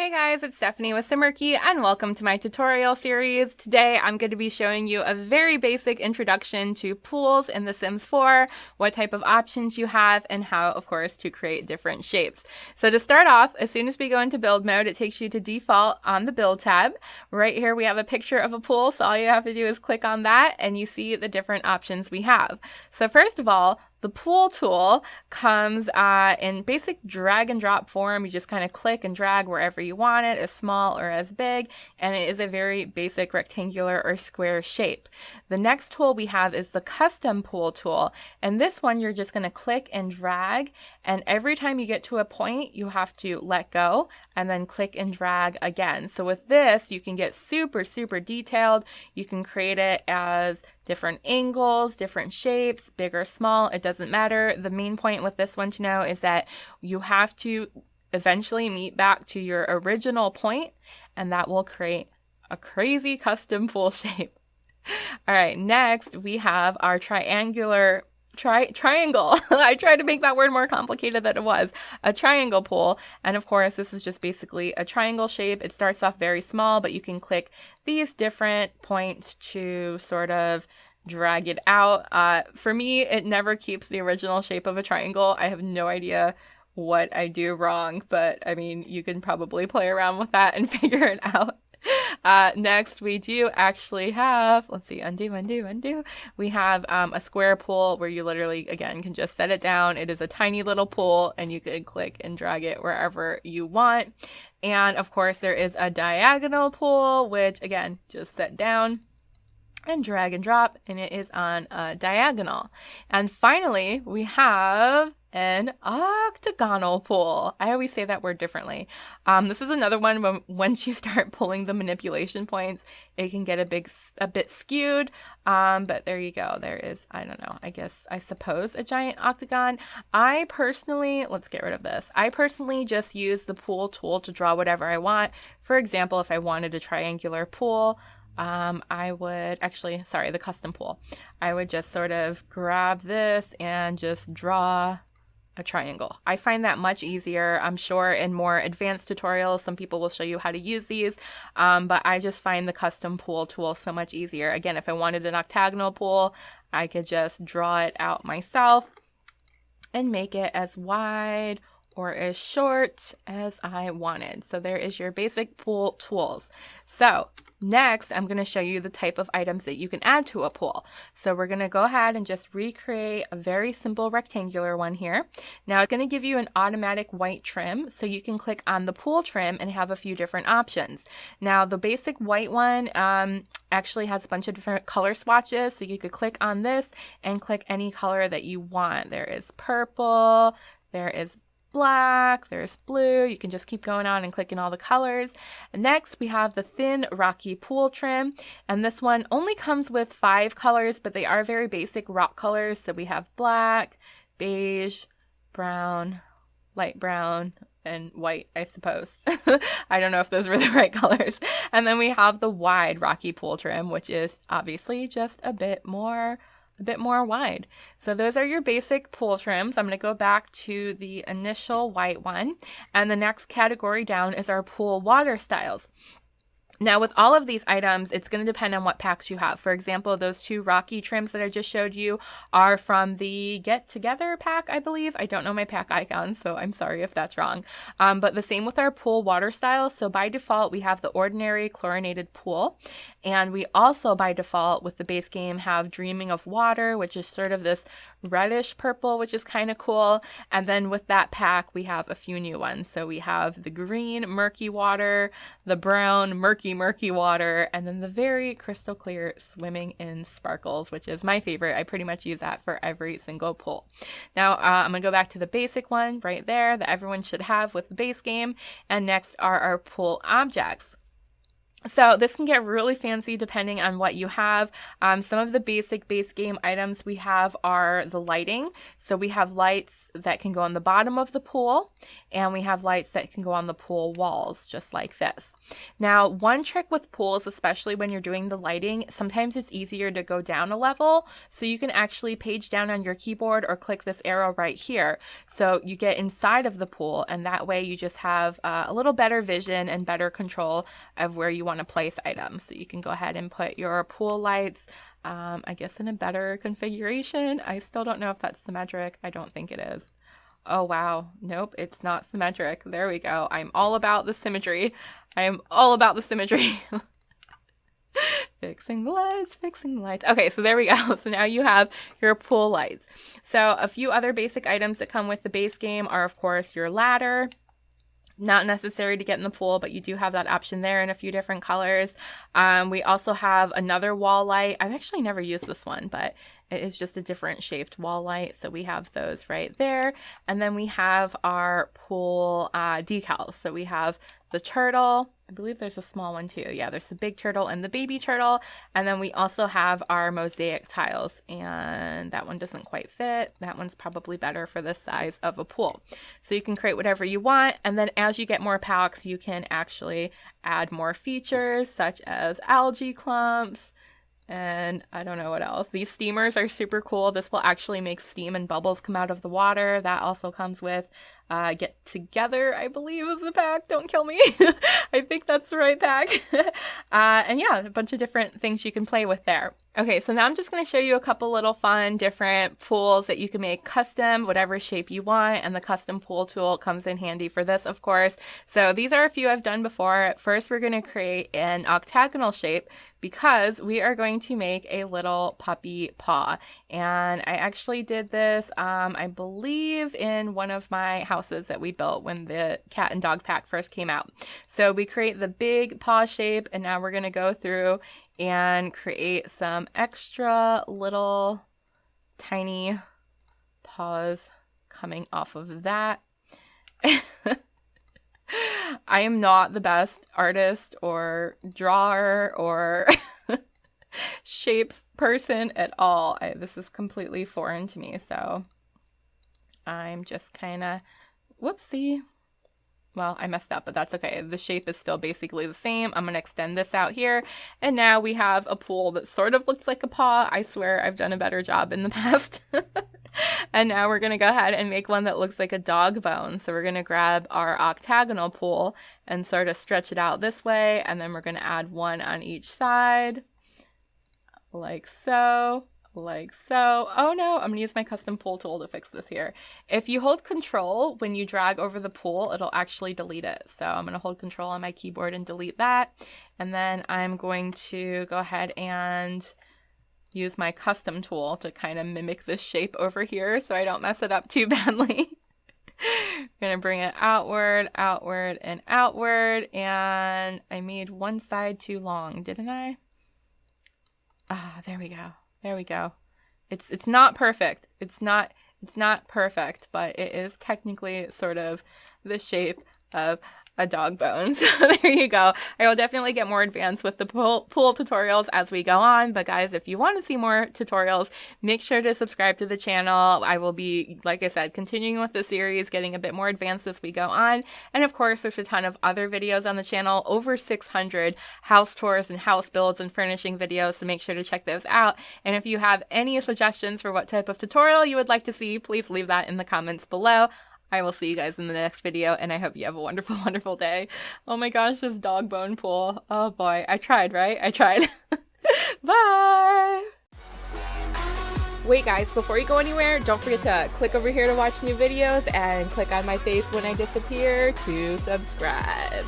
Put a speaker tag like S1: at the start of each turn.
S1: Hey guys, it's Stephanie with Simarchy and welcome to my tutorial series. Today I'm going to be showing you a very basic introduction to pools in The Sims 4, what type of options you have, and how, of course, to create different shapes. So to start off, as soon as we go into build mode, it takes you to default on the build tab. Right here we have a picture of a pool, so all you have to do is click on that and you see the different options we have. So first of all, the pool tool comes in basic drag and drop form. You just kind of click and drag wherever you want it, as small or as big, and it is a very basic rectangular or square shape. The next tool we have is the custom pool tool, and this one you're just going to click and drag, and every time you get to a point you have to let go and then click and drag again. So with this you can get super detailed. You can create it as different angles, different shapes, big or small, it doesn't matter. The main point with this one to know is that you have to eventually meet back to your original point, and that will create a crazy custom pool shape. All right, next we have our triangle. I tried to make that word more complicated than it was. A triangle pool. And of course, this is just basically a triangle shape. It starts off very small, but you can click these different points to sort of drag it out. For me, it never keeps the original shape of a triangle. I have no idea what I do wrong, but I mean, you can probably play around with that and figure it out. Next, we do actually have, let's see, undo. We have a square pool where you literally, again, can just set it down. It is a tiny little pool and you can click and drag it wherever you want. And of course, there is a diagonal pool, which again, just set down and drag and drop, and it is on a diagonal. And finally, we have an octagonal pool. I always say that word differently. This is another one once you start pulling the manipulation points, it can get a bit skewed. But there you go. There is, I don't know, I suppose a giant octagon. Let's get rid of this. I personally just use the pool tool to draw whatever I want. For example, if I wanted a triangular pool, the custom pool. I would just sort of grab this and just draw a triangle. I find that much easier. I'm sure in more advanced tutorials, some people will show you how to use these, but I just find the custom pool tool so much easier. Again, if I wanted an octagonal pool, I could just draw it out myself and make it as wide or as short as I wanted. So there is your basic pool tools. So next, I'm going to show you the type of items that you can add to a pool. So we're going to go ahead and just recreate a very simple rectangular one here. Now it's going to give you an automatic white trim, so you can click on the pool trim and have a few different options. Now the basic white one actually has a bunch of different color swatches, so you could click on this and click any color that you want. There is purple, there is black, there's blue. You can just keep going on and clicking all the colors. Next, we have the thin rocky pool trim, and this one only comes with 5 colors, but they are very basic rock colors. So we have black, beige, brown, light brown, and white, I suppose. I don't know if those were the right colors. And then we have the wide rocky pool trim, which is obviously just a bit more wide. So those are your basic pool trims. I'm going to go back to the initial white one, and the next category down is our pool water styles. Now with all of these items, it's going to depend on what packs you have. For example, those 2 rocky trims that I just showed you are from the Get Together pack, I believe. I don't know my pack icons, so I'm sorry if that's wrong. But the same with our pool water styles. So by default, we have the ordinary chlorinated pool. And we also by default with the base game have Dreaming of Water, which is sort of this reddish purple, which is kind of cool. And then with that pack, we have a few new ones. So we have the green murky water, the brown murky water, and then the very crystal clear Swimming in Sparkles, which is my favorite. I pretty much use that for every single pool. Now I'm gonna go back to the basic one right there that everyone should have with the base game. And next are our pool objects. So this can get really fancy depending on what you have. Some of the basic base game items we have are the lighting. So we have lights that can go on the bottom of the pool, and we have lights that can go on the pool walls, just like this. Now, one trick with pools, especially when you're doing the lighting, sometimes it's easier to go down a level. So you can actually page down on your keyboard or click this arrow right here. So you get inside of the pool, and that way you just have a little better vision and better control of where you want to place items. So you can go ahead and put your pool lights, I guess, in a better configuration. I still don't know if that's symmetric. I don't think it is. Oh, wow. Nope, it's not symmetric. There we go. I'm all about the symmetry. I am all about the symmetry. Fixing the lights, fixing the lights. Okay, so there we go. So now you have your pool lights. So a few other basic items that come with the base game are, of course, your ladder. Not necessary to get in the pool, but you do have that option there in a few different colors. We also have another wall light. I've actually never used this one, but it is just a different shaped wall light. So we have those right there. And then we have our pool decals. So we have the turtle. I believe there's a small one too. Yeah, there's the big turtle and the baby turtle. And then we also have our mosaic tiles, and that one doesn't quite fit. That one's probably better for this size of a pool. So you can create whatever you want. And then as you get more packs, you can actually add more features such as algae clumps, and I don't know what else. These steamers are super cool. This will actually make steam and bubbles come out of the water. That also comes with Get Together, I believe is the pack. Don't kill me. I think that's the right pack. And yeah, a bunch of different things you can play with there. Okay, so now I'm just going to show you a couple little fun different pools that you can make custom, whatever shape you want, and the custom pool tool comes in handy for this, of course. So these are a few I've done before. First, we're going to create an octagonal shape because we are going to make a little puppy paw. And I actually did this, I believe, in one of my houses that we built when the cat and dog pack first came out. So we create the big paw shape, and now we're going to go through and create some extra little tiny paws coming off of that. I am not the best artist or drawer or shapes person at all. This is completely foreign to me, so I'm just kind of, whoopsie. Well, I messed up, but that's okay. The shape is still basically the same. I'm going to extend this out here. And now we have a pool that sort of looks like a paw. I swear I've done a better job in the past. And now we're going to go ahead and make one that looks like a dog bone. So we're going to grab our octagonal pool and sort of stretch it out this way. And then we're going to add one on each side, like so. Like so. Oh no, I'm gonna use my custom pool tool to fix this here. If you hold control when you drag over the pool, it'll actually delete it. So I'm gonna hold control on my keyboard and delete that. And then I'm going to go ahead and use my custom tool to kind of mimic this shape over here so I don't mess it up too badly. I'm gonna bring it outward, outward, and outward. And I made one side too long, didn't I? Ah, there we go. There we go. It's not perfect. It's not perfect, but it is technically sort of the shape of a dog bone. So there you go. I will definitely get more advanced with the pool tutorials as we go on. But guys, if you want to see more tutorials, make sure to subscribe to the channel. I will be, like I said, continuing with the series, getting a bit more advanced as we go on. And of course, there's a ton of other videos on the channel, over 600 house tours and house builds and furnishing videos. So make sure to check those out. And if you have any suggestions for what type of tutorial you would like to see, please leave that in the comments below. I will see you guys in the next video, and I hope you have a wonderful, wonderful day. Oh my gosh, this dog bone pool. Oh boy, I tried, right? I tried. Bye! Wait guys, before you go anywhere, don't forget to click over here to watch new videos and click on my face when I disappear to subscribe.